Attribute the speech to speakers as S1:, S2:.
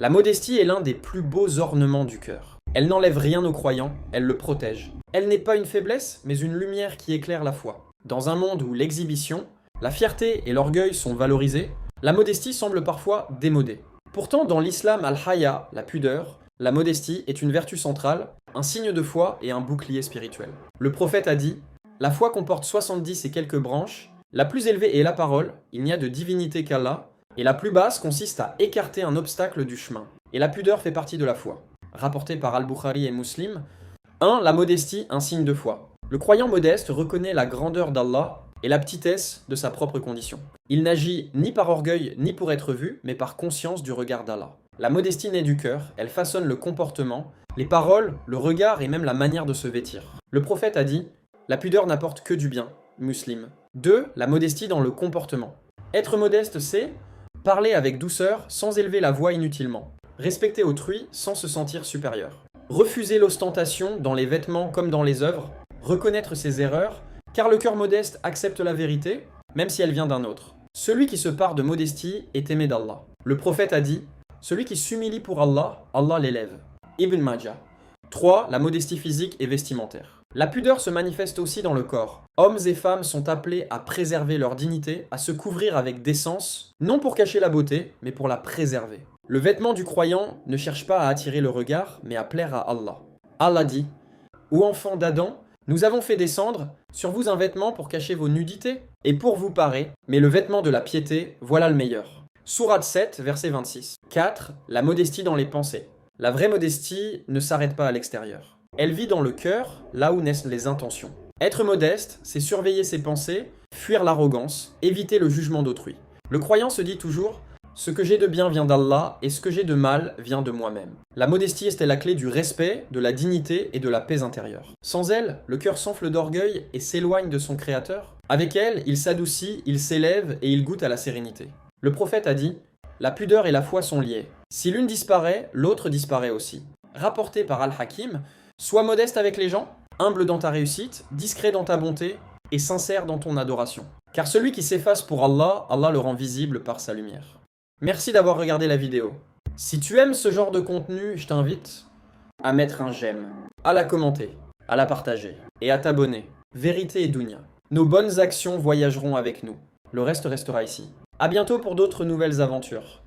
S1: La modestie est l'un des plus beaux ornements du cœur. Elle n'enlève rien aux croyants, elle le protège. Elle n'est pas une faiblesse, mais une lumière qui éclaire la foi. Dans un monde où l'exhibition, la fierté et l'orgueil sont valorisés, la modestie semble parfois démodée. Pourtant, dans l'islam al-haya, la pudeur, la modestie est une vertu centrale, un signe de foi et un bouclier spirituel. Le prophète a dit « La foi comporte 70 et quelques branches, la plus élevée est la parole, il n'y a de divinité qu'Allah, et la plus basse consiste à écarter un obstacle du chemin. Et la pudeur fait partie de la foi. » Rapporté par Al-Bukhari et Muslim. 1. La modestie, un signe de foi. Le croyant modeste reconnaît la grandeur d'Allah et la petitesse de sa propre condition. Il n'agit ni par orgueil ni pour être vu, mais par conscience du regard d'Allah. La modestie naît du cœur, elle façonne le comportement, les paroles, le regard et même la manière de se vêtir. Le prophète a dit « La pudeur n'apporte que du bien » Muslim. 2. La modestie dans le comportement. Être modeste, c'est parler avec douceur sans élever la voix inutilement. Respecter autrui sans se sentir supérieur. Refuser l'ostentation dans les vêtements comme dans les œuvres. Reconnaître ses erreurs, car le cœur modeste accepte la vérité, même si elle vient d'un autre. Celui qui se pare de modestie est aimé d'Allah. Le prophète a dit « Celui qui s'humilie pour Allah, Allah l'élève. » Ibn Majah. 3. La modestie physique et vestimentaire. La pudeur se manifeste aussi dans le corps. Hommes et femmes sont appelés à préserver leur dignité, à se couvrir avec décence, non pour cacher la beauté, mais pour la préserver. Le vêtement du croyant ne cherche pas à attirer le regard, mais à plaire à Allah. Allah dit « Ô enfants d'Adam, nous avons fait descendre sur vous un vêtement pour cacher vos nudités et pour vous parer, mais le vêtement de la piété, voilà le meilleur. » Sourate 7, verset 26. 4. La modestie dans les pensées. La vraie modestie ne s'arrête pas à l'extérieur. Elle vit dans le cœur, là où naissent les intentions. Être modeste, c'est surveiller ses pensées, fuir l'arrogance, éviter le jugement d'autrui. Le croyant se dit toujours « Ce que j'ai de bien vient d'Allah et ce que j'ai de mal vient de moi-même. » La modestie est la clé du respect, de la dignité et de la paix intérieure. Sans elle, le cœur s'enfle d'orgueil et s'éloigne de son Créateur. Avec elle, il s'adoucit, il s'élève et il goûte à la sérénité. Le prophète a dit « La pudeur et la foi sont liées. Si l'une disparaît, l'autre disparaît aussi. » Rapporté par Al-Hakim, sois modeste avec les gens, humble dans ta réussite, discret dans ta bonté et sincère dans ton adoration. Car celui qui s'efface pour Allah, Allah le rend visible par sa lumière. Merci d'avoir regardé la vidéo. Si tu aimes ce genre de contenu, je t'invite à mettre un j'aime, à la commenter, à la partager et à t'abonner. Vérité et Dunya. Nos bonnes actions voyageront avec nous. Le reste restera ici. À bientôt pour d'autres nouvelles aventures.